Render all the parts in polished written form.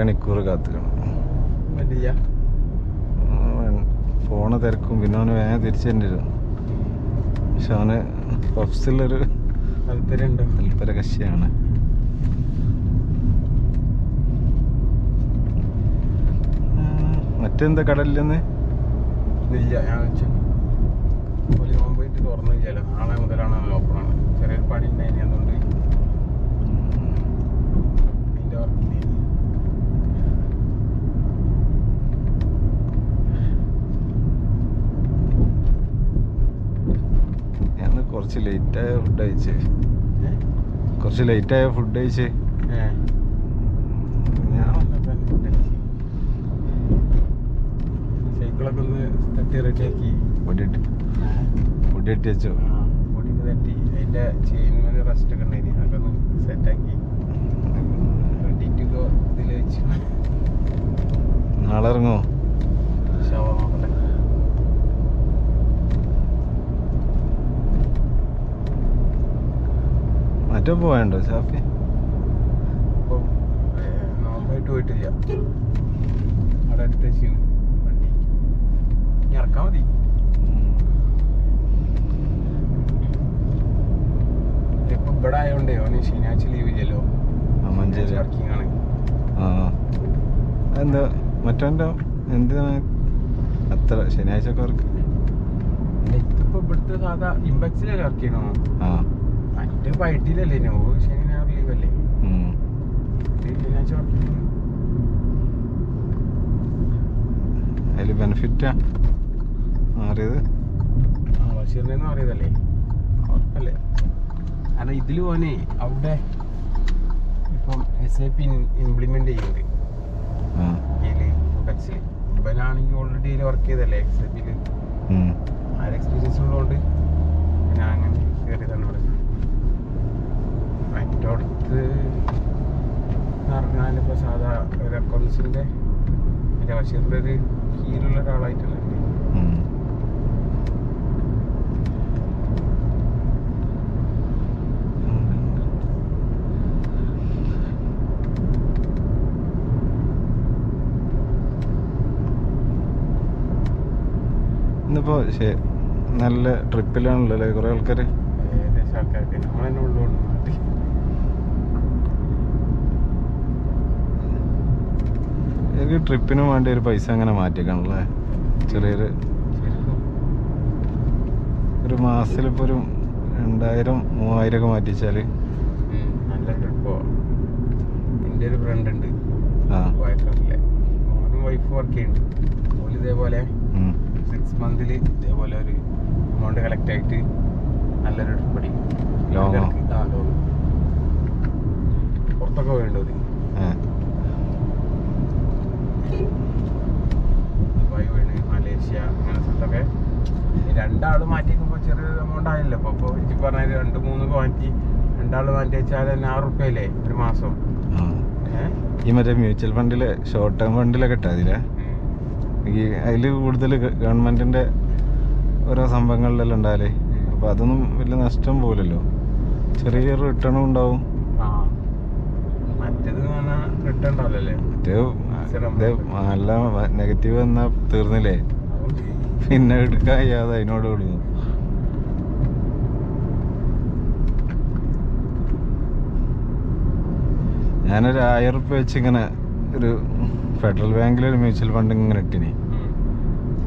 മണിക്കൂർ കാത്തുക്കണം. ഫോണ് തിരക്കും, പിന്നെ അവന് വേഗം തിരിച്ചു തരേണ്ടി വരും. പക്ഷെ അവന് പഫ്സിലൊരു താല്പര്യ കക്ഷിയാണ്. മറ്റെന്താ കടലില്ലെന്ന് ഇല്ല, ഞാൻ പോയിട്ട് തുറന്നില്ലല്ലോ. നാളെ മുതലാണ് ഓപ്പണാണ്. ചെറിയൊരു പണി ഉണ്ടായിന്, അതുകൊണ്ട് അതിൻ്റെ വർക്ക് കുറച്ച് ലേറ്റായ ഫുഡ് കഴിച്ച് സൈക്കിളൊക്കെ ഒന്ന് തട്ടി റെഡിയാക്കി പൊടി തട്ടി വെച്ചോ. പൊടിയൊക്കെ തട്ടി അതിൻ്റെ ചെയിൻ റെസ്റ്റ് ഒക്കെ ഉണ്ടായിന്, അതൊക്കെ ഒന്ന് സെറ്റാക്കി റെഡി ടു ഗോ ഇതിൽ വെച്ച്. നാളെ ഇറങ്ങോ? മറ്റോ പോയണ്ടോ ഷാഫി? ഇപ്പം നോമ്പായിട്ട് പോയിട്ടില്ല. അവിടെ അടുത്ത് വണ്ടി ഇനി ഇറക്കാൻ മതി. ഇപ്പം ഇവിടെ ആയതുകൊണ്ടേ അവന് ശനിയാഴ്ച ലീവ് ഇല്ലല്ലോ. മഞ്ചേരി വർക്കിംഗ് ആണ്. എന്താ മറ്റോൻ്റെ എന്തിനാണ് അത്ര ശനിയാഴ്ച ഒക്കെ വർക്ക്? ഇതിപ്പോ ഇവിടുത്തെ സാധാ ഇമ്പക്സിലല്ലേ വർക്ക് ചെയ്യണോ? മറ്റേ പൈട്ടിലല്ലേ, ശനി ഞായർ ലീവല്ലേ. ശനിയാഴ്ച വർക്ക് ചെയ്യണം. അതിൽ ബെനിഫിറ്റാ മാറിയത്? ബഷീറിനെ മാറിയതല്ലേ, ഉറപ്പല്ലേ. കാരണം ഇതിൽ പോനെ അവിടെ ഇപ്പം SAP ഇംപ്ലിമെന്റ് ചെയ്യുന്നുണ്ട് ഇതില് ഇമ്പക്സിൽ. ഇവനാണെങ്കിൽ ഓൾറെഡി ഇതിൽ വർക്ക് ചെയ്തല്ലേ SAPയിൽ. ആ എക്സ്പീരിയൻസ് ഉള്ളതുകൊണ്ട് ഞാൻ അങ്ങനെ കയറിയതാണ് ഇവിടെ. മറ്റോടത്ത് പറഞ്ഞാലിപ്പോൾ സാധാ ഒരു അക്കൗണ്ട്സിൻ്റെ എൻ്റെ ബഷീറിൻ്റെ ഒരു കീഴിലുള്ള ഒരാളായിട്ടല്ലേ. ഇന്നിപ്പോ നല്ല ട്രിപ്പിലാണല്ലോ കുറെ ആൾക്കാര്. ഏകദേശം ആൾക്കാർക്ക് നമ്മളെന്നെ ഉള്ളതുകൊണ്ട് നാട്ടിൽ എനിക്ക് ട്രിപ്പിന് വേണ്ടി ഒരു പൈസ അങ്ങനെ മാറ്റിക്കാണല്ലേ. ചെറിയൊരു ഒരു മാസത്തിലിപ്പോൾ ഒരു 2000-3000 ഒക്കെ മാറ്റിച്ചാല് നല്ല ട്രിപ്പോ. എൻ്റെ ഒരു ഫ്രണ്ട് ഉണ്ട് ആ കോയക്കാട്ടിലെ, മോനും വൈഫ് വർക്ക് ചെയ്യുന്നുണ്ട്. ഓല് ഇതേപോലെ 6 മന്തിൽ ഇതേപോലെ ഒരു എമൗണ്ട് കളക്ട് ആയിട്ട് നല്ലൊരു ട്രിപ്പ് അടിക്കും. ലോങ്ങോ? ആ ലോങ് പുറത്തൊക്കെ വേണ്ടത് ദുബായ് വേണ്, മലേഷ്യ അങ്ങനെ സ്ഥലത്തൊക്കെ. രണ്ടാള് മാറ്റിക്കുമ്പോൾ ചെറിയൊരു എമൗണ്ട് ആയല്ലോ. അപ്പോൾ ഇജ്ജ് പറഞ്ഞ 2-3 മാറ്റി, രണ്ടാള് മാറ്റി വെച്ചാൽ തന്നെ 6 റുപ്യല്ലേ ഒരു മാസം. ഈ മറ്റേ മ്യൂച്വൽ ഫണ്ടില് ഷോർട്ട് ടേം ഫണ്ടിലൊക്കെ ഇട്ടാതില്ലേ ഈ അതിൽ കൂടുതൽ ഗവൺമെന്റിന്റെ ഓരോ സംഭവങ്ങളിലെല്ലാം ഉണ്ടായാലേ, അപ്പൊ അതൊന്നും വലിയ നഷ്ടം പോലല്ലോ, ചെറിയൊരു റിട്ടേണും ഉണ്ടാവും. മറ്റേത് റിട്ടേൺ ഉണ്ടാവില്ലല്ലേ. മറ്റേ നല്ല നെഗറ്റീവ് വന്നാ തീർന്നില്ലേ, പിന്നെ എടുക്കാൻ ചെയ്യാതെ അതിനോട് കൊടുക്കും. ഞാനൊരു 1000 റുപ്യ വെച്ച് ഇങ്ങനെ ഒരു ഫെഡറൽ ബാങ്കിലൊരു മ്യൂച്വൽ ഫണ്ട് ഇങ്ങനെ ഇട്ടിനി.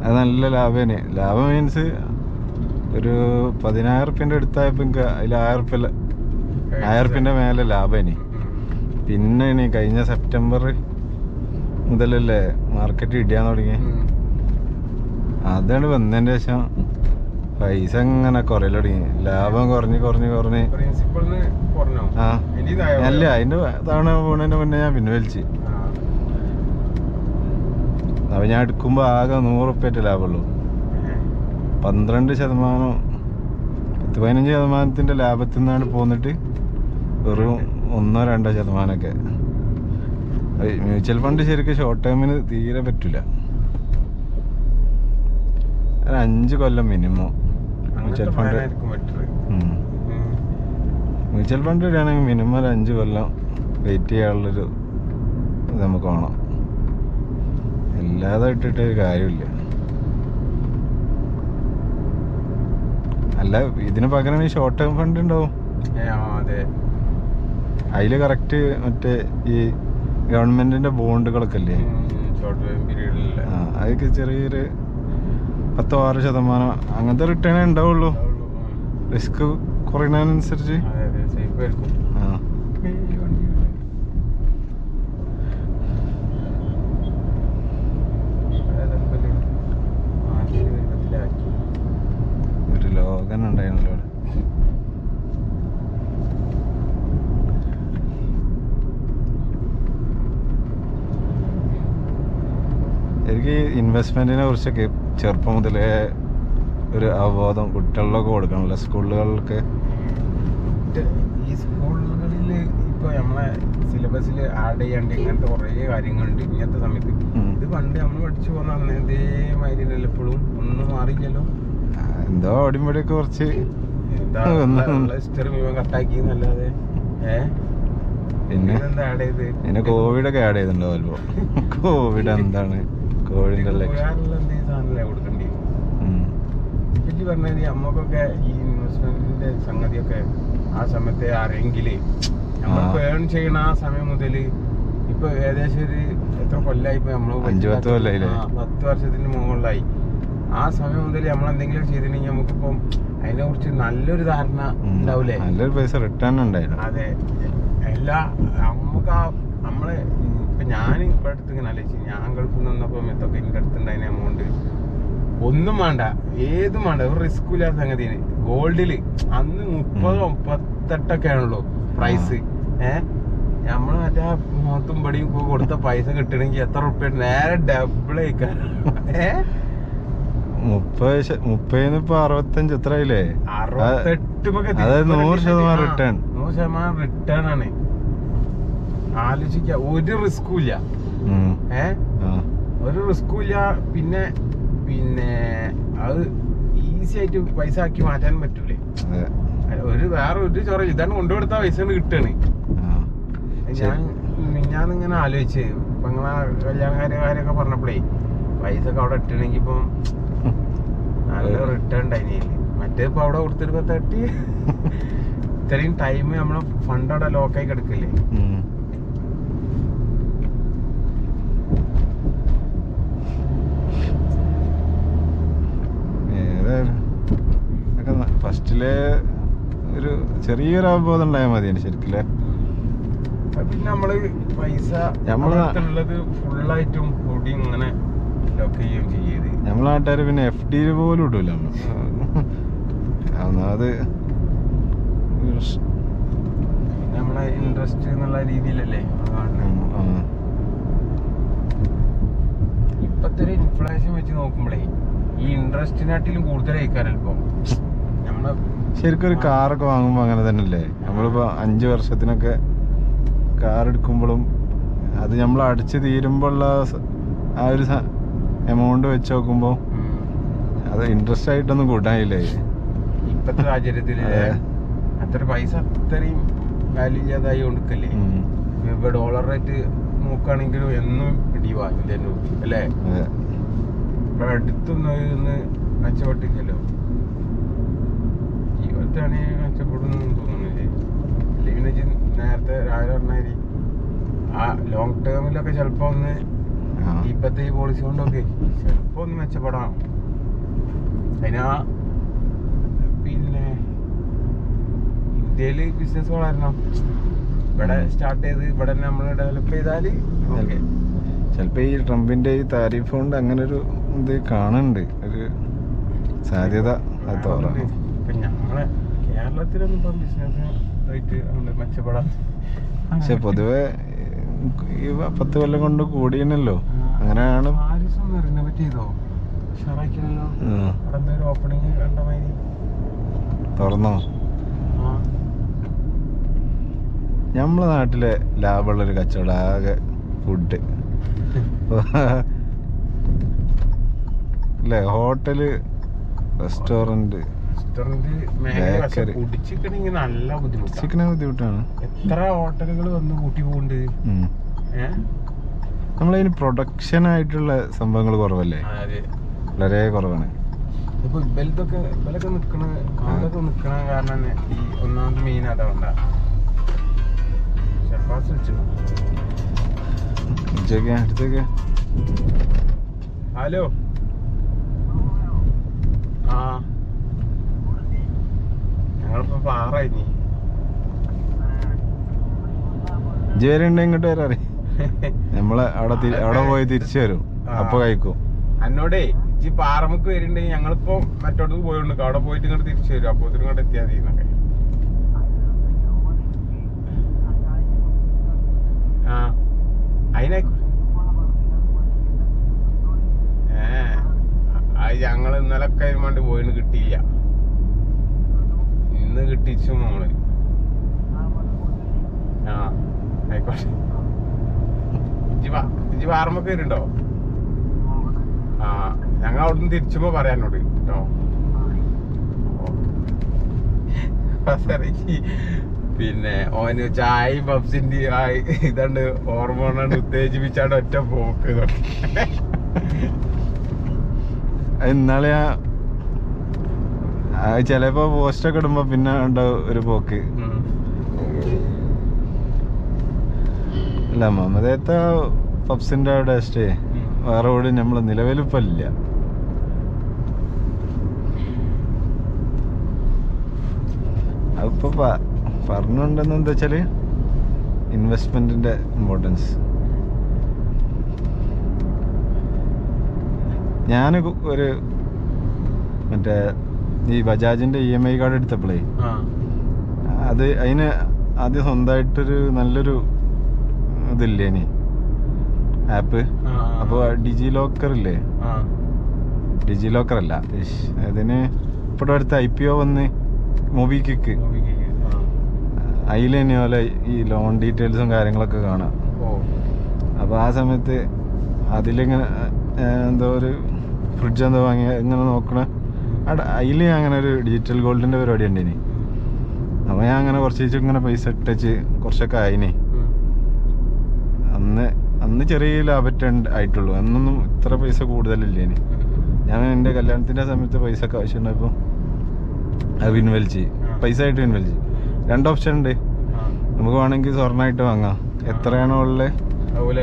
അത് നല്ല ലാഭേന്. ലാഭം മീൻസ് ഒരു 10,000 റുപ്യൻ്റെ അടുത്തായപ്പോൾ എനിക്ക് അതിൽ 1000 റുപ്യൻ്റെ മേലെ ലാഭേന്. പിന്നെ ഇനി കഴിഞ്ഞ സെപ്റ്റംബർ മുതലല്ലേ മാർക്കറ്റ് ഇടിയാൻ തുടങ്ങി. അതാണ് വന്നതിൻ്റെ ശേഷം പൈസ ഇങ്ങനെ കുറയൽ തുടങ്ങി, ലാഭം കുറഞ്ഞ്. ആ അല്ല, അതിന്റെ തവണ വീണതിന് മുന്നേ ഞാൻ പിന്നെ വലിച്ച്. അപ്പൊ ഞാൻ എടുക്കുമ്പോ ആകെ 100 റുപ്യറ്റ ലാഭമുള്ളൂ. 12%, 10-15% ലാഭത്തിൽ നിന്നാണ് പോന്നിട്ട് വെറും 1-2% മ്യൂച്വൽ ഫണ്ട് ശരിക്കും ഷോർട്ട് ടൈമിന് തീരെ പറ്റൂല. 5 കൊല്ലം മിനിമം മ്യൂച്വൽ ഫണ്ട് ഇടുകയാണെങ്കിൽ മിനിമം ഒരു 5 കൊല്ലം വെയിറ്റ് ചെയ്യാനുള്ളൊരു ഇത് നമുക്ക് വേണം. അല്ലാതെ ഇട്ടിട്ട് ഒരു കാര്യമില്ല. അല്ല, ഇതിന് പകരം ഈ ഷോർട്ട് ടേം ഫണ്ട് ഉണ്ടാവും. അതില് കറക്റ്റ് മറ്റേ ഈ ഗവൺമെന്റിന്റെ ബോണ്ടുകളൊക്കെ അല്ലേ, അതൊക്കെ ചെറിയൊരു 10-6% അങ്ങനത്തെ റിട്ടേണേ ഉണ്ടാവുള്ളൂ. റിസ്ക് കുറയുന്നതിനനുസരിച്ച്. ഒരു ലോഗൻ ഉണ്ടായിരുന്നല്ലോ അവിടെ. എനിക്ക് ഇൻവെസ്റ്റ്മെന്റിനെ കുറിച്ചൊക്കെ ചെറുപ്പം മുതലേ ഒരു അവബോധം കുട്ടികളിലൊക്കെ കൊടുക്കണല്ലോ, സ്കൂളുകളിലൊക്കെ. ഈ സ്കൂളുകളിൽ ഇപ്പൊ നമ്മളെ സിലബസിൽ ആഡ് ചെയ്യാണ്ട് ഇങ്ങനത്തെ കുറേ കാര്യങ്ങളുണ്ട് ഇങ്ങനത്തെ സമയത്ത്. ഇത് പണ്ട് നമ്മൾ പഠിച്ചു പോകുന്ന ഇതേമാതിരി എപ്പോഴും ഒന്നും മാറിയില്ലല്ലോ. എന്തോ അടിമടിയൊക്കെ കുറച്ച് ഹിസ്റ്ററി മുഴുവൻ കട്ടാക്കി എന്നല്ലാതെ. പിന്നെ പിന്നെ കോവിഡ് ഒക്കെ ആഡ് ചെയ്തിട്ടുണ്ടോ ചിലപ്പോ. കോവിഡ് എന്താണ്, കോവിഡിന്റെ സാധനല്ലേ കൊടുക്കേണ്ടി. പറ്റി പറഞ്ഞത് നമ്മക്കൊക്കെ ഈ ഇൻവെസ്റ്റ്മെന്റിന്റെ സംഗതിയൊക്കെ ആ സമയത്തെ ആരെങ്കില് നമ്മളിപ്പോ ഏൺ ചെയ്യണ ആ സമയം മുതല് ഇപ്പൊ ഏകദേശം ഒരു എത്ര കൊല്ലായി ഇപ്പൊ നമ്മള് 5-10 കൊല്ലായില്ലേ, 10 വർഷത്തിന് മുകളിലായി. ആ സമയം മുതൽ നമ്മളെന്തെങ്കിലും ചെയ്തിട്ടുണ്ടെങ്കിൽ നമുക്കിപ്പം അതിനെ കുറിച്ച് നല്ലൊരു ധാരണ ഉണ്ടാവൂലേ, നല്ലൊരു പൈസ റിട്ടേൺ ഉണ്ടായിരുന്നു. അതെ, എല്ലാ നമുക്ക് ആ നമ്മള് ഇപ്പൊ ഞാൻ ഇപ്പൊ അടുത്ത് ഇങ്ങനെ ആലോചിച്ചു, ഞാൻ ഗൾഫിൽ നിന്ന് വന്നപ്പോ മെത്തൊക്കെ ഇതിന്റെ അടുത്തുണ്ടായിരുന്ന എമൗണ്ട് ഒന്നും വേണ്ട, ഏതും വേണ്ട, ഒരു റിസ്ക് ഇല്ലാത്ത സംഗതിന്. ഗോൾഡില് അന്ന് 30-38 ആണല്ലോ പ്രൈസ്. നമ്മള് മറ്റേ മുഖത്തും പടിയും കൊടുത്ത പൈസ കിട്ടണമെങ്കിൽ എത്ര റുപ്യ നേരെ ഡബിൾ ആയിക്കാൻ. 30 ഇപ്പൊ 65 എത്ര ആയില്ലേ, 68. അതായത് 100% റിട്ടേൺ. 100% റിട്ടേൺ ആണ്. ആലോചിക്ക, ഒരു റിസ്കും ഇല്ല. ഒരു റിസ്കും ഇല്ല. പിന്നെ അത് ഈസി ആയിട്ട് പൈസ ആക്കി മാറ്റാൻ പറ്റൂലേ. വേറെ ഒരു ചൊറ ഇതാണ് കൊണ്ടുകൊടുത്ത പൈസ കിട്ടാണ്. ഞാനിങ്ങനെ ആലോചിച്ച് ഇപ്പൊ നിങ്ങളെ കല്യാണക്കാരൊക്കെ പറഞ്ഞപ്പോഴേ പൈസ ഒക്കെ അവിടെ ഇട്ടണമെങ്കിൽ ഇപ്പം നല്ല റിട്ടേൺ ഉണ്ടായില്ല. മറ്റേ ഇപ്പൊ അവിടെ കൊടുത്തിട്ട് 30 ഇത്രയും ടൈം നമ്മളെ ഫണ്ട് അവിടെ ലോക്കായി കിടക്കില്ലേ. ഫസ്റ്റിലെ ഒരു ചെറിയൊരു അവബോധം ഉണ്ടായാൽ മതി ശരിക്കില്ലേ. പിന്നെ നമ്മള് പൈസ ഉള്ളത് ഫുള്ളായിട്ടും കൂടി ഇങ്ങനെ ലോക്ക് ചെയ്യുകയും ചെയ്യത്. നമ്മളെ നാട്ടുകാർ പിന്നെ FD പോലും ഇടൂല. ഒന്നാമത് നമ്മളെ ഇൻട്രസ്റ്റ് എന്നുള്ള രീതിയിലല്ലേ ഇപ്പത്തെ ഒരു ഇൻഫ്ലേഷൻ വെച്ച് നോക്കുമ്പോഴേ ഈ ഇൻട്രസ്റ്റിനാട്ടിലും കൂടുതലായിക്കാരല്ലോ നമ്മളെ. ശരിക്കും ഒരു കാറൊക്കെ വാങ്ങുമ്പോ അങ്ങനെ തന്നെയല്ലേ? നമ്മളിപ്പോ 5 വർഷത്തിനൊക്കെ കാർ എടുക്കുമ്പോഴും അത് നമ്മൾ അടിച്ച് തീരുമ്പോഴുള്ള ആ ഒരു എമൗണ്ട് വെച്ച് നോക്കുമ്പോ അത് ഇൻട്രസ്റ്റ് ആയിട്ടൊന്നും കൂട്ടാനില്ലേ ഇപ്പത്തെ സാഹചര്യത്തില്. അത്ര പൈസ അത്രയും വാല്യൂ ഇല്ലാതായി കൊടുക്കല്ലേ. ഇപ്പൊ ഡോളർ റേറ്റ് നോക്കുകയാണെങ്കിലും എന്നും ഇടിവാ ഇന്ത്യൻ രൂപ അല്ലേ? ഇവിടെ അടുത്തൊന്ന് മെച്ചപ്പെട്ടില്ലല്ലോ. ജീവിതത്താണ് മെച്ചപ്പെടുന്നു തോന്നുന്നില്ലേ? അല്ലെങ്കിൽ നേരത്തെ രാവിലെ പറഞ്ഞാൽ ആ ലോങ് ടേമിലൊക്കെ ചിലപ്പോ ഒന്ന് ഇപ്പത്തെ ഈ പോളിസി കൊണ്ടൊക്കെ ചിലപ്പോ ഒന്ന് മെച്ചപ്പെടാം. അതിനാ പിന്നെ ഇന്ത്യയില് ബിസിനസ് വളരണം. ഇവിടെ സ്റ്റാർട്ട് ചെയ്ത് ഇവിടെ നമ്മൾ ഡെവലപ്പ് ചെയ്താല് ചിലപ്പോ ഈ ട്രംപിന്റെ ഈ താരിഫ് കൊണ്ട് അങ്ങനെ ഒരു ഇത് കാണുന്നുണ്ട്, ഒരു സാധ്യത. ഇപ്പൊ ഞങ്ങളെ കേരളത്തിലൊന്നും ഇപ്പം ബിസിനസ് ആയിട്ട് മെച്ചപ്പെടാം. പക്ഷെ പൊതുവെ ഈ 10 കൊല്ലം കൊണ്ട് കൂടിയല്ലോ. അങ്ങനെയാണ്. തുറന്നോ? നമ്മളെ നാട്ടിലെ ലാഭമുള്ളൊരു കച്ചവടം ആകെ ഫുഡ് അല്ലേ? ഹോട്ടല്, റെസ്റ്റോറന്റ്, നല്ല ബുദ്ധിമുട്ടാണ്. എത്ര ഹോട്ടലുകൾ വന്ന് കൂട്ടി പോകുന്നുണ്ട്. നമ്മളതിന് പ്രൊഡക്ഷൻ ആയിട്ടുള്ള സംഭവങ്ങൾ കുറവല്ലേ? വളരെ കുറവാണ്. ഇപ്പൊ ഇവലൊക്കെ നിക്കണ കാരണം ഈ ഒന്നാമത് മെയിൻ അതുകൊണ്ടാ. ഹലോ. ആ ഞങ്ങളിപ്പോ പാറായി. ഇതുവരെ ഉണ്ട് ഇങ്ങോട്ട് വരാറി. നമ്മള് അവിടെ പോയി തിരിച്ചു വരും, അപ്പൊ കഴിക്കും. എന്നോടേ ഇജ്ജ് പാറമുക്ക് വരുന്നുണ്ടെങ്കിൽ ഞങ്ങളിപ്പോ മറ്റോടത്ത് പോയോണ്ട് അവിടെ പോയിട്ട് ഇങ്ങോട്ട് തിരിച്ചു വരും. അപ്പൊ ഇങ്ങോട്ട് എത്തിയാൽ മതി എന്നൊക്കെ. ആ അതിനായിക്കോ. ഞങ്ങള് ഇന്നലെ ഒക്കെ അതിന് വേണ്ടി പോയിന്ന് കിട്ടിയില്ല. ഇന്ന് കിട്ടിച്ചു നമ്മള്. ആ ആയിക്കോട്ടെ. ഇജ്ജ് പാറമൊക്കെ വരുന്നുണ്ടോ? ആ ഞങ്ങൾ അവിടുന്ന് തിരിച്ചുമ്പോ പറയാനോട് കേട്ടോ. പിന്നെ ഓന് ചായയും പബ്സിന്റെ ഇതണ്ട് ഹോർമോണാണ് ഉത്തേജിപ്പിച്ചാണ്ട് ഒറ്റ പോക്ക്. ഇന്നാളെ ചിലപ്പോ പോസ്റ്റൊക്കെ ഇടുമ്പോ പിന്നെ ഉണ്ടാവും ഒരു പോക്ക്. അല്ല മമതേത്ത പബ്സിന്റെ ടേസ്റ്റ് വേറെ കൂടി നമ്മള് നിലവിലിപ്പോ ഇല്ല. അതിപ്പോ പറഞ്ഞുകൊണ്ടെന്ന് എന്താ വെച്ചാല് ഇൻവെസ്റ്റ്മെന്റിന്റെ ഇമ്പോർട്ടൻസ്. ഞാൻ ഒരു മറ്റേ ഈ ബജാജിന്റെ EMI കാർഡ് എടുത്തപ്പോഴേ അത് അതിന് ആദ്യം സ്വന്തമായിട്ടൊരു നല്ലൊരു ഇതില്ലേ ഇനി ആപ്പ്. അപ്പൊ ഡിജി ലോക്കർ ഇല്ലേ? ഡിജി ലോക്കർ അല്ല, അതിന് ഇപ്പോഴും അടുത്ത് IPO വന്ന് മൊബിക്വിക്ക്. അതിൽ തന്നെ പോലെ ഈ ലോൺ ഡീറ്റെയിൽസും കാര്യങ്ങളൊക്കെ കാണാം. അപ്പൊ ആ സമയത്ത് അതിലിങ്ങനെ എന്തോ ഒരു ഫ്രിഡ്ജ് എന്തോ വാങ്ങിയ ഇങ്ങനെ നോക്കണ അതിൽ അങ്ങനെ ഒരു ഡിജിറ്റൽ ഗോൾഡിന്റെ പരിപാടി ഉണ്ട് ഇനി. അപ്പൊ ഞാൻ അങ്ങനെ കുറച്ച് ഇങ്ങനെ പൈസ ഇട്ടച്ച് കുറച്ചൊക്കെ ആയിനി. അന്ന് ചെറിയ ലാഭറ്റ് ആയിട്ടുള്ളൂ. അന്നൊന്നും ഇത്ര പൈസ കൂടുതലില്ല. ഇനി ഞാൻ എൻ്റെ കല്യാണത്തിന്റെ സമയത്ത് പൈസ ഒക്കെ ആവശ്യമുണ്ടായപ്പോൾ അത് പിൻവലിച്ച് പൈസ ആയിട്ട് പിൻവലിച്ച്. 2 ഓപ്ഷൻ ഉണ്ട്. നമുക്ക് വേണമെങ്കിൽ സ്വർണ്ണമായിട്ട് വാങ്ങാം, എത്രയാണോ ഉള്ളത്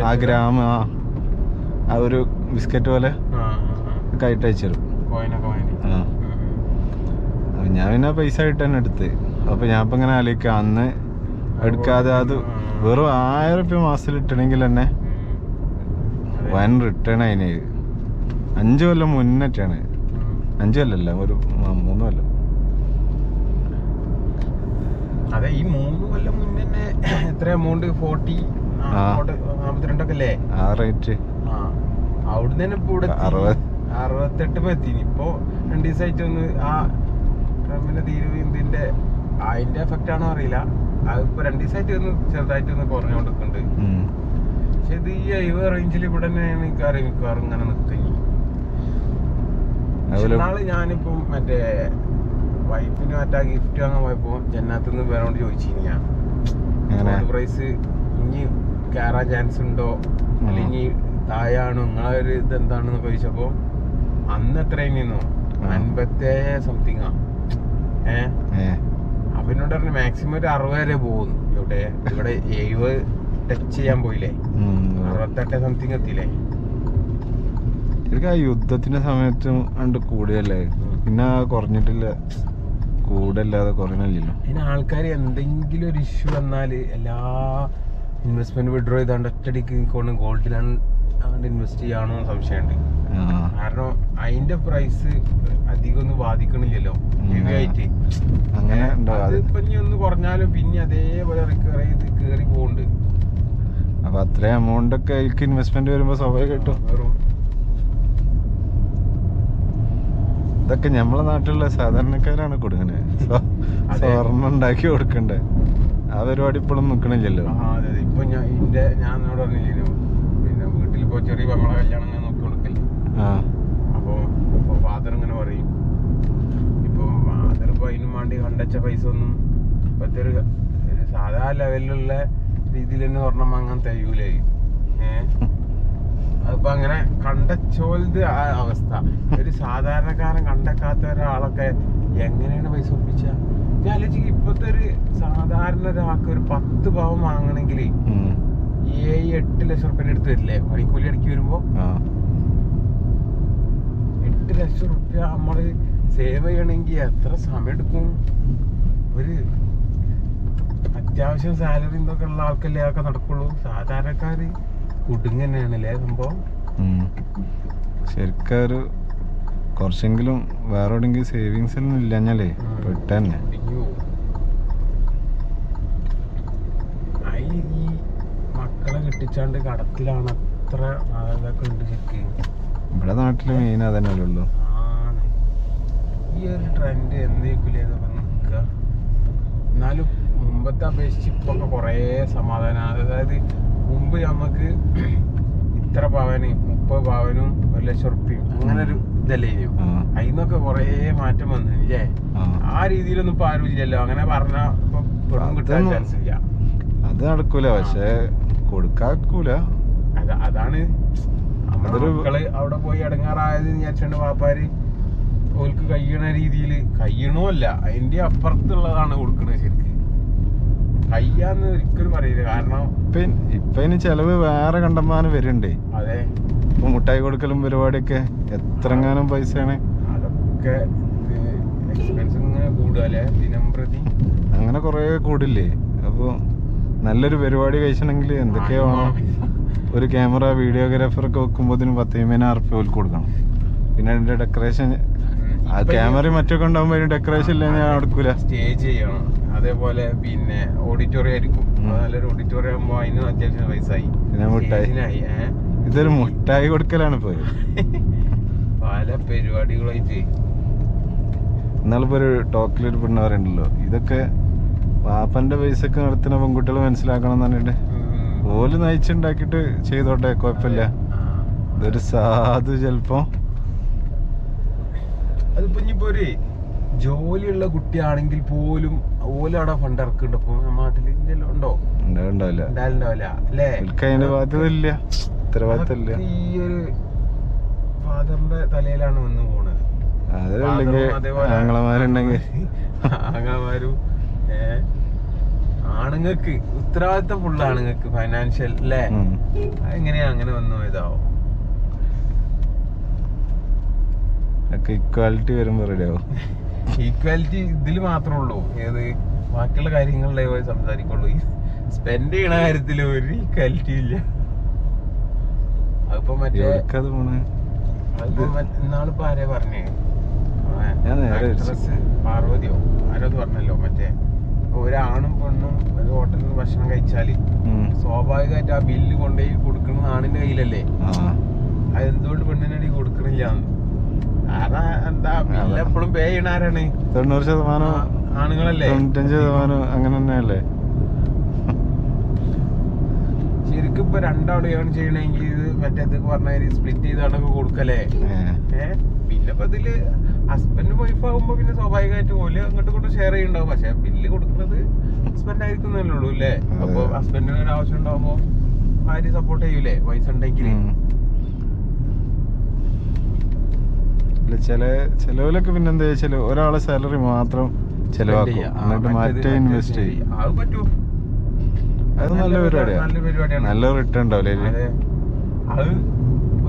ആ ഗ്രാം ആ ഒരു ബിസ്ക്കറ്റ് പോലെ ആയിട്ട് അയച്ചു തരും. ഞാൻ പിന്നെ പൈസ ആയിട്ട് തന്നെ എടുത്ത്. അപ്പൊ ഞാൻ ഇപ്പൊ ഇങ്ങനെ ആലോചിക്കാം, അന്ന് എടുക്കാതെ അത് വെറും 1000 റുപ്യ മാസത്തിൽ ഇട്ടണമെങ്കിൽ തന്നെ വൻ റിട്ടേൺ അതിന് 5 കൊല്ലം മുന്നിട്ടാണ്. 5 കൊല്ലല്ല, ഒരു 3 കൊല്ലം. അതെ, ഈ 3 കൊല്ലം മുന്നേ തന്നെ എത്ര എമൗണ്ട് 42 അല്ലേ ആ റേറ്റ്? അവിടുന്ന് തന്നെ ഇപ്പൊ ഇവിടെ 68 എത്തി. ഇപ്പൊ 2 ദിവസമായിട്ട് ഒന്ന് ആ ട്രംപിന്റെ തീരുവ് ഇതിന്റെ അതിന്റെ എഫക്റ്റ് ആണോ അറിയില്ല. അതിപ്പോ 2 ദിവസമായിട്ട് ഒന്ന് ചെറുതായിട്ട് ഒന്ന് കുറഞ്ഞുകൊണ്ടിരിക്കുന്നുണ്ട്. പക്ഷെ ഇത് ഈ 70 റേഞ്ചിൽ ഇവിടെ തന്നെയാണ് മിക്കവാറും ഇങ്ങനെ നിൽക്കുന്നു. നാളെ ഞാനിപ്പം മറ്റേ വൈഫിന് മറ്റേ ഗിഫ്റ്റ് വാങ്ങാൻ പോയപ്പോ ജന്നാത്തുനിന്ന് വേറോണ്ട് ചോദിച്ചിരുന്നു ഞാൻ പ്രൈസ് ഇനി കയറാൻ ചാൻസ് ഉണ്ടോ അല്ലെങ്കിൽ തായാണോ നിങ്ങളൊരു ഇതെന്താണെന്ന് ചോദിച്ചപ്പോ അന്ന് എത്രയായിരുന്നു 57 സംതിങ്. അവനോട് പറഞ്ഞു മാക്സിമം ഒരു 60 വരെ പോകുന്നു. ഇവിടെ 70 ടച്ച് ചെയ്യാൻ പോയില്ലേ, 68 സംതിങ് എത്തിയില്ലേ. ശരിക്കും ആ യുദ്ധത്തിന്റെ സമയത്തും കണ്ട് കൂടിയല്ലേ, പിന്നെ കുറഞ്ഞിട്ടില്ല, കൂടല്ലാതെ കുറഞ്ഞില്ലല്ലോ. അതിന് ആൾക്കാർ എന്തെങ്കിലും ഒരു ഇഷ്യൂ വന്നാല് എല്ലാ ഇൻവെസ്റ്റ്മെന്റ് വിഡ്രോ ചെയ്താണ്ട് ഒറ്റടിക്ക് കൊണ്ട് ഗോൾഡിലാണ് ഇൻവെസ്റ്റ് ചെയ്യാണോ സംശയമുണ്ട്. കാരണം അതിന്റെ പ്രൈസ് അധികം ഒന്നും ബാധിക്കണില്ലല്ലോ ഹെവി ആയിട്ട്. അങ്ങനെ അതിപ്പോ ഇനി ഒന്ന് കുറഞ്ഞാലും പിന്നെ അതേപോലെ റിക്കവർ ചെയ്ത് കേറി പോകുന്നുണ്ട്. അപ്പൊ അത്രയും എമൗണ്ട് ഒക്കെ അതിലേക്ക് ഇൻവെസ്റ്റ്മെന്റ് വരുമ്പോ സ്വാഭാവികമായിട്ടും ഇതൊക്കെ നമ്മളെ നാട്ടിലുള്ള സാധാരണക്കാരാണ് കൊടുക്കണേ. സ്വർണ്ണം ഉണ്ടാക്കി കൊടുക്കണ്ടേ, ആ പരിപാടി ഇപ്പോഴും നിക്കണില്ലല്ലോ. ഇപ്പൊ ഞാൻ എന്നോട് പറഞ്ഞില്ലല്ലോ, പിന്നെ വീട്ടിലിപ്പോ ചെറിയ നമ്മളെ കല്യാണം ഇങ്ങനെ നോക്കി കൊടുക്കല്ലേ. അപ്പൊ ഫാദർ ഇങ്ങനെ പറയും, ഇപ്പൊ ഫാദർ ഇപ്പൊ അതിനും വേണ്ടി കണ്ടച്ച പൈസ ഒന്നും ഇപ്പത്തെ ഒരു സാധാ ലെവലിലുള്ള രീതിയിൽ തന്നെ സ്വർണം വാങ്ങാൻ തയ്യൂലേ. അതിപ്പോ അങ്ങനെ കണ്ടച്ചോലത് ആ അവസ്ഥ. ഒരു സാധാരണക്കാരൻ കണ്ടക്കാത്ത ഒരാളൊക്കെ എങ്ങനെയാണ് പൈസ ഒപ്പിച്ച? ഞാൻ ആലോചിക്കും, ഇപ്പത്തെ ഒരു സാധാരണ ഒരാൾക്ക് ഒരു 10 പവൻ വാങ്ങണമെങ്കിൽ 7-8 ലക്ഷം റുപ്യ എടുത്ത് വരില്ലേ പണിക്കൂലി അടക്കി വരുമ്പോ? 8 ലക്ഷം റുപ്യ നമ്മള് സേവ് ചെയ്യണമെങ്കിൽ എത്ര സമയം എടുക്കും? ഒരു അത്യാവശ്യം സാലറി എന്തൊക്കെ ഉള്ള ആൾക്കല്ലേ അതൊക്കെ നടക്കുള്ളൂ. സാധാരണക്കാര് കുടുങ്ങന്നെയാണല്ലേ സംഭവം. ശരിക്കൊരു കുറച്ചെങ്കിലും വേറെ എവിടെയെങ്കിലും സേവിങ്സ് ഒന്നും ഇല്ലഞ്ഞാലേ പെട്ടെന്നെ ഈ മക്കളെ കെട്ടിച്ചാണ്ട് കടത്തിലാണ് അത്ര മാതാപിതാക്കളുണ്ട് ശരിക്കും. ഇവിടെ നാട്ടില് മെയിൻ അതന്നെയല്ലേ ഉള്ളൂ. ഈ ഒരു ട്രെൻഡ് എന്നേക്കില്ലേ നിൽക്കുക. എന്നാലും മുമ്പത്തെ അപേക്ഷിച്ച് ഇപ്പൊക്കെ കുറേ സമാധാനം. അതായത് മുമ്പ് നമുക്ക് ഇത്ര പവന് 30 പവനും 1 ലക്ഷം റുപ്യയും അങ്ങനെ ഒരു ഇതല്ലേ ഇനിയും. അതിന്നൊക്കെ കൊറേ മാറ്റം വന്നില്ലേ. ആ രീതിയിലൊന്നും ഇപ്പൊ ആരും ഇല്ലല്ലോ. അങ്ങനെ പറഞ്ഞാ കിട്ടാൻ ചാൻസ് ഇല്ല. അത് നടക്കൂല, പക്ഷെ കൊടുക്കൂല. അതാണ് മക്കള് അവിടെ പോയി അടങ്ങാറായത് വിചാരിച്ചോണ്ട് വാപ്പാര് ഓൾക്ക് കഴിയണ രീതിയിൽ കഴിയണമല്ല, അതിന്റെ അപ്പുറത്തുള്ളതാണ് കൊടുക്കണത്. ശരിക്ക് കയ്യാന്ന് ഒരിക്കലും പറയില്ല. കാരണം ഇപ്പൊ ഇനി ചെലവ് വേറെ കണ്ടമാനം വരുന്നുണ്ടേ. അതെ, ഇപ്പൊ മുട്ടായി കൊടുക്കലും പരിപാടിയൊക്കെ എത്രങ്ങാനും പൈസയാണ്. അതൊക്കെ എക്സ്പെൻസ് ഇങ്ങനെ കൂടുതലേ ദിനം പ്രതി. അങ്ങനെ കൊറേ കൂടില്ലേ. അപ്പൊ നല്ലൊരു പരിപാടി കഴിച്ചണമെങ്കിൽ എന്തൊക്കെയോ വേണം. ഒരു ക്യാമറ വീഡിയോഗ്രാഫർ ഒക്കെ വെക്കുമ്പോ 10,000 റുപ്യ കൊടുക്കണം. പിന്നെ അതിന്റെ ഡെക്കറേഷൻ, ആ ക്യാമറയും മറ്റൊക്കെ ഉണ്ടാകുമ്പോ അതിന് ഡെക്കറേഷൻ ഇല്ല ഞാൻ എടുക്കൂല. സ്റ്റേജ് ചെയ്യണം, അതേപോലെ പിന്നെ ഓഡിറ്റോറിയം ആയിരിക്കും. നല്ലൊരു ഓഡിറ്റോറിയം ആകുമ്പോ അതിന് അത്യാവശ്യം പൈസയായി. പിന്നെ മുട്ടായി, ഇതൊരു മുട്ടായി കൊടുക്കലാണ് ഇപ്പൊ. പല പരിപാടികളായിട്ട് എന്നാളിപ്പോ ഒരു ടോക്കിലൊരു പെണ്ണ് പറയണ്ടല്ലോ, ഇതൊക്കെ വാപ്പന്റെ പൈസക്ക് നടത്തുന്ന പെൺകുട്ടികൾ മനസ്സിലാക്കണം എന്ന് പറഞ്ഞിട്ട് ഓല് നയിച്ചുണ്ടാക്കിട്ട് ചെയ്തോട്ടെ, കുഴപ്പമില്ല. ഇതൊരു സാധു ചെലപ്പോ അതിപ്പോ ഇനിയിപ്പോ ഒരു ജോലിയുള്ള കുട്ടിയാണെങ്കിൽ പോലും ഓലവിടെ ഫണ്ട് ഇറക്കുന്നുണ്ട്. ഇപ്പൊ നമ്മുടെ നാട്ടിൽ ഉണ്ടോ? ഉണ്ടാവില്ല അല്ലേ? അതിന്റെ ബാധ്യത ഇല്ല, ഉത്തരവാദിത്തം ഇല്ല. ഈ ഒരു ഫാദറിന്റെ തലയിലാണ് വന്ന് പോണത്. ആങ്ങളമാരുണ്ടെങ്കിൽ ആങ്ങളമാരും ആണുങ്ങൾക്ക് ഉത്തരവാദിത്തം ഫുള്ള് ആണുങ്ങൾക്ക് ഫൈനാൻഷ്യൽ അല്ലേ? എങ്ങനെയാ അങ്ങനെ വന്നു ഇതാവും? ഇക്വാലിറ്റി വരുമ്പോ റെഡിയാവും. ഈക്വാലിറ്റി ഇതില് മാത്രമേ ഉള്ളൂ. ഏത് ബാക്കിയുള്ള കാര്യങ്ങളിലേ പോയി സംസാരിക്കുള്ളൂ. ഈ സ്പെൻഡ് ചെയ്യണ കാര്യത്തിൽ ഒരു ഈക്വാലിറ്റി ഇല്ല. അതിപ്പോ മറ്റേ ഇന്നാളിപ്പോ ആരെയാ പറഞ്ഞേ, പാർവതിയോ ആരോ അത് പറഞ്ഞല്ലോ, മറ്റേ ഒരാണും പെണ്ണും ഒരു ഹോട്ടലിൽ നിന്ന് ഭക്ഷണം കഴിച്ചാല് സ്വാഭാവികമായിട്ട് ആ ബില്ല് കൊണ്ടുപോയി കൊടുക്കുന്നത് ആണിന്റെ കയ്യിലല്ലേ. അതെന്തുകൊണ്ട് പെണ്ണിനടി കൊടുക്കണില്ല? കാരണം എന്താ, ബില്ല് എപ്പോഴും പേ ചെയ്യണ ആരാണ്? 90% ആണുങ്ങളല്ലേ. 95% അങ്ങനെ തന്നെയല്ലേ. ശരിക്കും ഇപ്പൊ രണ്ടാളും ഏൺ ചെയ്യണമെങ്കിൽ ഇത് മറ്റേത് പറഞ്ഞ സ്പ്ലിറ്റ് ചെയ്താണൊക്കെ കൊടുക്കല്ലേ. പിന്നെ ഇപ്പൊ ഇതില് ഹസ്ബൻഡ് വൈഫ് ആകുമ്പോ പിന്നെ സ്വാഭാവികമായിട്ട് ഓല് അങ്ങോട്ടും ഇങ്ങോട്ടും ഷെയർ ചെയ്യുന്നുണ്ടാവും. പക്ഷെ ബില്ല് കൊടുക്കുന്നത് ഹസ്ബൻഡ് ആയിരിക്കുന്നല്ലേ ഉള്ളൂ അല്ലേ. അപ്പൊ ഹസ്ബൻഡിന് ഒരു ആവശ്യം ഉണ്ടാവുമ്പോ ഭാര്യ സപ്പോർട്ട് ചെയ്യൂലേ പൈസ ഉണ്ടെങ്കിൽ. ചെലവിലൊക്കെ പിന്നെ എന്താ വെച്ചാല് ഒരാളെ സാലറി മാത്രം ചെലവാക്കും, എന്നിട്ട് മറ്റേ ഇൻവെസ്റ്റ് ചെയ്യും. അത് പറ്റൂ. അത് നല്ല പരിപാടിയാണ്. നല്ല റിട്ടേൺ ഉണ്ടാവില്ലേ. അത്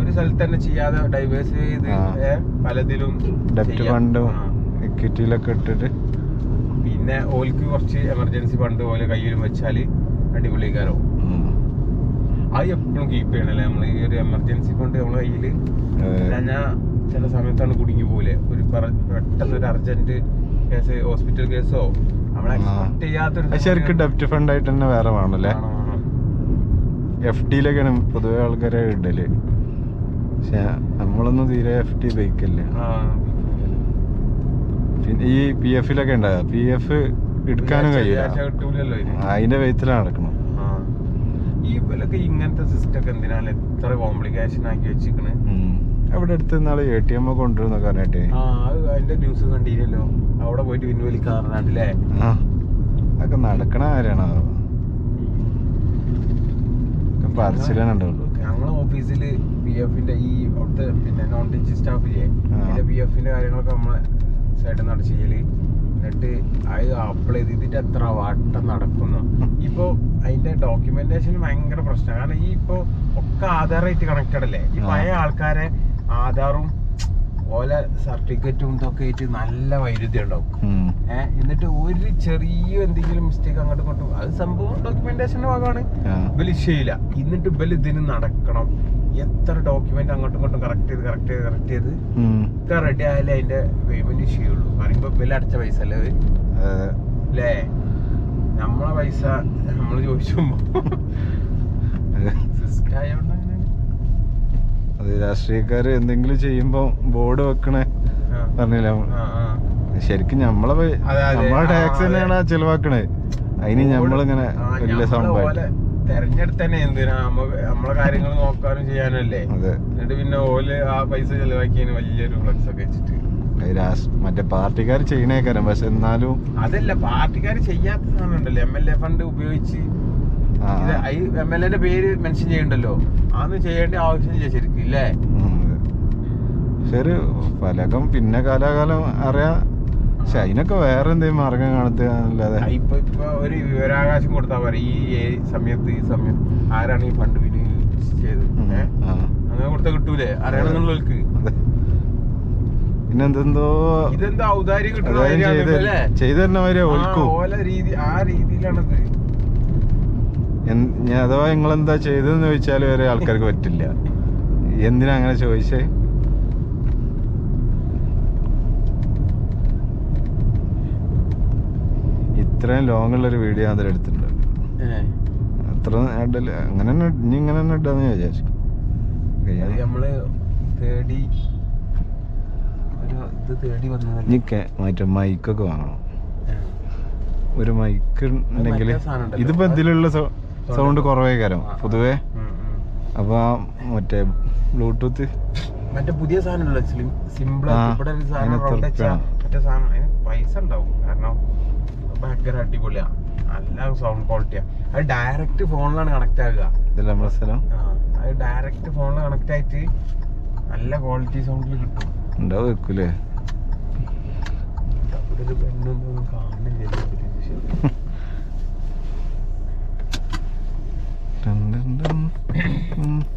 ഒരു സ്ഥലത്ത് തന്നെ ചെയ്യാതെ ഡൈവേഴ്സ് ചെയ്ത് പലതിലും ഡെപ്റ്റ് ഫണ്ടും ഇക്വിറ്റിയിലൊക്കെ ഇട്ടിട്ട് പിന്നെ ഓൽക്ക് കുറച്ച് എമർജൻസി ഫണ്ട് പോലെ കയ്യിലും വെച്ചാല് അടിപൊളിക്കാരോ. അത് എപ്പോഴും കീപ്പ് ചെയ്യണല്ലേ നമ്മള്. ഈ ഒരു എമർജൻസി ഫണ്ട് നമ്മളെ കയ്യില്. ഞാൻ ചില സമയത്താണ് കുടുങ്ങി പോലെ, ഒരു പെട്ടെന്ന് ഒരു അർജന്റ് കേസ്, ഹോസ്പിറ്റൽ കേസോ നമ്മളെ എക്സ്പെക്ട് ചെയ്യാത്തൊരു. ശരിക്കും ഡെപ്റ്റ് ഫണ്ട് ആയിട്ട് തന്നെ വേറെ വേണല്ലേ. FD യിലൊക്കെയാണ് പൊതുവെ ആൾക്കാരെ ഇടല്. പക്ഷെ നമ്മളൊന്നും തീരെ FD ഉപയോഗിക്കില്ല. പിന്നെ ഈ PF ലൊക്കെ ഉണ്ടാകുക, PF എടുക്കാനും കഴിയില്ല. അതിന്റെ വെയ്ത്തിലാണ് നടക്കണം. ഈ ഇവലൊക്കെ ഇങ്ങനത്തെ സിസ്റ്റം ഒക്കെ എന്തിനാണ് എത്ര കോംപ്ലിക്കേഷൻ ആക്കി വെച്ചിക്കണ്. അവിടെ അടുത്ത് നാളെ ATM കൊണ്ടുവരുന്നൊക്കെ പറഞ്ഞിട്ടേ അതിന്റെ ന്യൂസ് കണ്ടില്ലല്ലോ. അവിടെ പോയിട്ട് പിൻവലിക്കാറില്ലേ. അതൊക്കെ നടക്കണ കാര്യമാണോ? പറച്ചിലുണ്ടാവുള്ളൂ. ഞങ്ങളെ ഓഫീസില് PF-ന്റെ ഈ അവിടുത്തെ പിന്നെ നോൺ ടീച്ചിങ് സ്റ്റാഫ് ചെയ്യേ, അതിന്റെ PF-ന്റെ കാര്യങ്ങളൊക്കെ നമ്മളെ സൈഡിൽ നിന്നാണ് ചെയ്യല്. എന്നിട്ട് അത് അപ്ലൈ ചെയ്തിട്ട് എത്ര വട്ടം നടക്കുന്നു. ഇപ്പൊ അതിന്റെ ഡോക്യുമെന്റേഷൻ ഭയങ്കര പ്രശ്നമാണ്. കാരണം ഈ ഇപ്പൊ ഒക്കെ ആധാറായിട്ട് കണക്റ്റഡ് അല്ലേ. ഈ പഴയ ആൾക്കാരെ ആധാറും ഓല സർട്ടിഫിക്കറ്റും ഇതൊക്കെ ആയിട്ട് നല്ല വൈരുദ്ധ്യം ഉണ്ടാവും. എന്നിട്ട് ഒരു ചെറിയ എന്തെങ്കിലും മിസ്റ്റേക്ക് അങ്ങോട്ടും ഇങ്ങോട്ടും, അത് സംഭവം ഡോക്യുമെന്റേഷന്റെ ഭാഗമാണ്, ഇവല് ഇഷ്യൂ ചെയ്യില്ല. എന്നിട്ട് ഇവല് ഇതിന് നടക്കണം. എത്ര ഡോക്യുമെന്റ് അങ്ങോട്ടും ഇങ്ങോട്ടും കറക്റ്റ് ചെയ്ത് ഒക്കെ റെഡി ആയാലേ അതിന്റെ പേയ്മെന്റ് ഇഷ്യൂ ഉള്ളൂ. പറയുമ്പോ ഇവല് അടച്ച പൈസ അല്ലേ അല്ലേ. നമ്മളെ പൈസ നമ്മള് ചോദിച്ചുമ്പോ സിസ്റ്റം ആയോണ്ട് അത് രാഷ്ട്രീയക്കാര് എന്തെങ്കിലും ചെയ്യുമ്പോ ബോർഡ് വെക്കണേ പറഞ്ഞില്ല. ശരിക്കും നമ്മളെ ടാക്സ് തന്നെയാണ് ചെലവാക്കണേ. അതിന് നമ്മളിങ്ങനെ വലിയ സംഭവം തെരഞ്ഞെടുത്തന്നെ എന്തിനാ നമ്മളെ കാര്യങ്ങൾ നോക്കാനും ചെയ്യാനല്ലേ. എന്നിട്ട് പിന്നെ ഓല് ആ പൈസ ചെലവാക്കിയതിന് വലിയൊരു ഫ്ലക്സ് ഒക്കെ വെച്ചിട്ട് മറ്റേ പാർട്ടിക്കാർ ചെയ്യണേക്കാരം. പക്ഷെ എന്നാലും അതല്ല, പാർട്ടിക്കാർ ചെയ്യാത്ത സാധനം ഉണ്ടല്ലോ. MLA ഫണ്ട് ഉപയോഗിച്ച് MLA പേര് മെൻഷൻ ചെയ്യണ്ടല്ലോ. അതൊന്നും ചെയ്യേണ്ട ആവശ്യമില്ല ശരിക്കും ഇല്ലേ. ശരി, ഫലകം പിന്നെ കാലാകാലം അറിയാം. പക്ഷെ അതിനൊക്കെ വേറെ എന്തെങ്കിലും മാർഗം കാണുന്നല്ലാതെ ഇപ്പൊ ഒരു വിവരാവകാശം കൊടുത്താൽ പറയും ഈ സമയത്ത് ഈ സമയത്ത് ആരാണ് ഈ ഫണ്ട് ചെയ്തത് അങ്ങനെ കൊടുത്താൽ കിട്ടൂലേ അറിയണമെന്നുള്ളവർക്ക്. പിന്നെന്തെന്തോ ഇതെന്താ ഔദാര്യം കിട്ടണ ചെയ്തു തരുന്ന മാതിരിയാ ഓല രീതി. ആ രീതിയിലാണത്. അഥവാ നിങ്ങളെന്താ ചെയ്തതെന്ന് ചോദിച്ചാൽ വരെ ആൾക്കാർക്ക് പറ്റില്ല. എന്തിനാ അങ്ങനെ ചോദിച്ചേ? ഇത്രയും ലോങ്ങുള്ളൊരു വീഡിയോ അതിൽ എടുത്തിട്ടുണ്ട്. അത്ര അങ്ങനെ തന്നെ ഇനി ഇങ്ങനെ തന്നെ ഇട്ടാന്ന് വിചാരിച്ചു. നമ്മള് തേടി മറ്റേ മൈക്കൊക്കെ വാങ്ങണം. ഒരു മൈക്ക് ഉണ്ടെങ്കിൽ ഇതിപ്പോ ഇതിലുള്ള സൗണ്ട് കുറവേ കാരം പൊതുവേ. അപ്പൊ മറ്റേ ബ്ലൂടൂത്ത് മറ്റേ പുതിയ സാധനം സിമ്പിൾ മറ്റേ സാധനം പൈസ ഉണ്ടാവും. കാരണം ഭയങ്കര അടിപൊളിയാ, നല്ല സൗണ്ട് ക്വാളിറ്റിയാ. അത് ഡയറക്റ്റ് ഫോണിലാണ് കണക്ട് ആകുക. അത് ഡയറക്റ്റ് ഫോണിൽ കണക്ട് ആയിട്ട് നല്ല ക്വാളിറ്റി സൗണ്ടിൽ കിട്ടും. ഉണ്ടാവൂലേ? കാണില്ല.